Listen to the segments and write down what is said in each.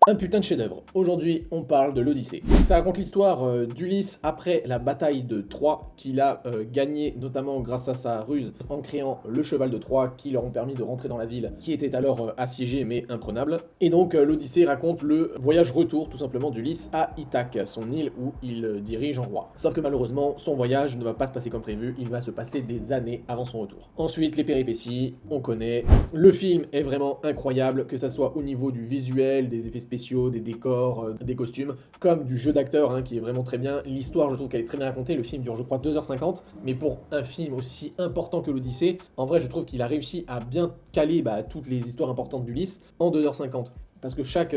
Un putain de chef-d'œuvre. Aujourd'hui, on parle de l'Odyssée. Ça raconte l'histoire d'Ulysse après la bataille de Troie, qu'il a gagné notamment grâce à sa ruse en créant le cheval de Troie qui leur ont permis de rentrer dans la ville qui était alors assiégée mais imprenable. Et donc l'Odyssée raconte le voyage retour tout simplement d'Ulysse à Ithaque, son île où il dirige en roi. Sauf que malheureusement, son voyage ne va pas se passer comme prévu, il va se passer des années avant son retour. Ensuite, les péripéties, on connaît. Le film est vraiment incroyable, que ça soit au niveau du visuel, des effets spéciaux, des décors, des costumes, comme du jeu d'acteur qui est vraiment très bien. L'histoire, je trouve qu'elle est très bien racontée. Le film dure, je crois, 2h50, mais pour un film aussi important que l'Odyssée, en vrai, je trouve qu'il a réussi à bien caler toutes les histoires importantes d'Ulysse en 2h50. Parce que chaque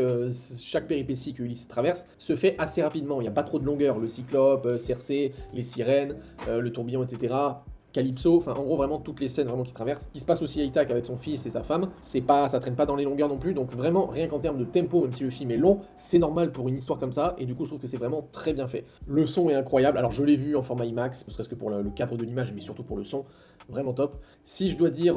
péripétie que Ulysse traverse se fait assez rapidement. Il n'y a pas trop de longueur. Le Cyclope, Circé, les sirènes, le tourbillon, etc. Calypso, enfin en gros vraiment toutes les scènes vraiment qui traversent, qui se passe aussi à Ithaque avec son fils et sa femme, ça traîne pas dans les longueurs non plus, donc vraiment rien qu'en termes de tempo, même si le film est long, c'est normal pour une histoire comme ça, et du coup je trouve que c'est vraiment très bien fait. Le son est incroyable, alors je l'ai vu en format IMAX, ne serait-ce que pour le cadre de l'image, mais surtout pour le son, vraiment top. Si je dois dire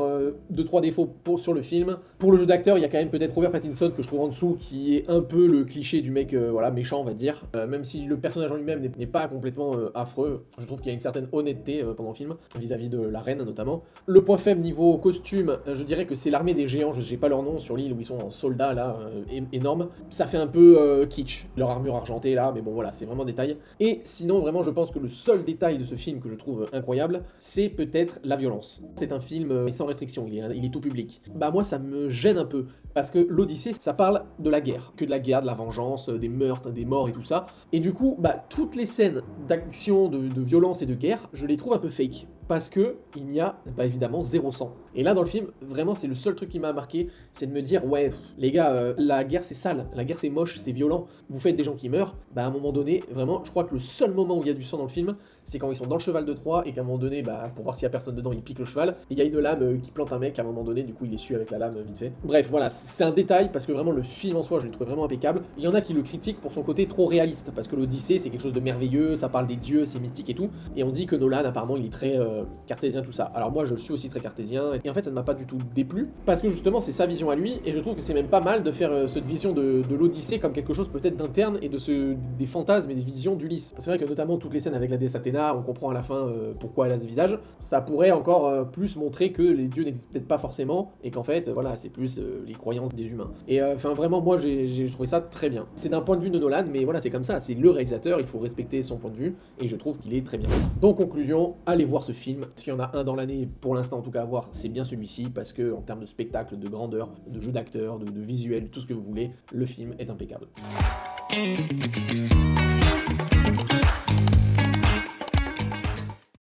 2-3 défauts sur le film, pour le jeu d'acteur, il y a quand même peut-être Robert Pattinson que je trouve en dessous, qui est un peu le cliché du mec méchant on va dire, même si le personnage en lui-même n'est pas complètement affreux, je trouve qu'il y a une certaine honnêteté pendant le film, vis-à-vis de la reine notamment. Le point faible niveau costume, je dirais que c'est l'armée des géants, j'ai pas leur nom, sur l'île où ils sont en soldats là, énormes. Ça fait un peu kitsch, leur armure argentée là, mais bon voilà, c'est vraiment détail. Et sinon vraiment je pense que le seul détail de ce film que je trouve incroyable, c'est peut-être la violence. C'est un film sans restriction, il est tout public. Bah moi ça me gêne un peu, parce que l'Odyssée ça parle de la guerre, que de la guerre, de la vengeance, des meurtres, des morts et tout ça. Et du coup, toutes les scènes d'action, de violence et de guerre, je les trouve un peu fake. Parce que il y a évidemment zéro sang. Et là dans le film, vraiment c'est le seul truc qui m'a marqué, c'est de me dire ouais les gars, la guerre c'est sale, la guerre c'est moche, c'est violent, vous faites des gens qui meurent, à un moment donné, vraiment, je crois que le seul moment où il y a du sang dans le film, c'est quand ils sont dans le cheval de Troie et qu'à un moment donné, pour voir s'il y a personne dedans, ils piquent le cheval, et il y a une lame qui plante un mec à un moment donné, du coup il essuie avec la lame vite fait. Bref, voilà, c'est un détail parce que vraiment le film en soi, je l'ai trouvé vraiment impeccable. Il y en a qui le critiquent pour son côté trop réaliste, parce que l'Odyssée c'est quelque chose de merveilleux, ça parle des dieux, c'est mystique et tout, et on dit que Nolan apparemment il est très cartésien tout ça. Alors moi je suis aussi très cartésien, et en fait ça ne m'a pas du tout déplu, parce que justement c'est sa vision à lui, et je trouve que c'est même pas mal de faire cette vision de l'Odyssée comme quelque chose peut-être d'interne, et des fantasmes et des visions d'Ulysse. C'est vrai que notamment toutes les scènes avec la déesse Athéna, on comprend à la fin pourquoi elle a ce visage, ça pourrait encore plus montrer que les dieux n'existent peut-être pas forcément, et qu'en fait voilà c'est plus les croyances des humains. Et enfin vraiment moi j'ai trouvé ça très bien. C'est d'un point de vue de Nolan, mais voilà c'est comme ça, c'est le réalisateur, il faut respecter son point de vue, et je trouve qu'il est très bien. Donc conclusion, allez voir ce film, s'il y en a un dans l'année, pour l'instant en tout cas à voir, c'est bien celui-ci, parce que en termes de spectacle, de grandeur, de jeu d'acteur, de visuel, tout ce que vous voulez, le film est impeccable.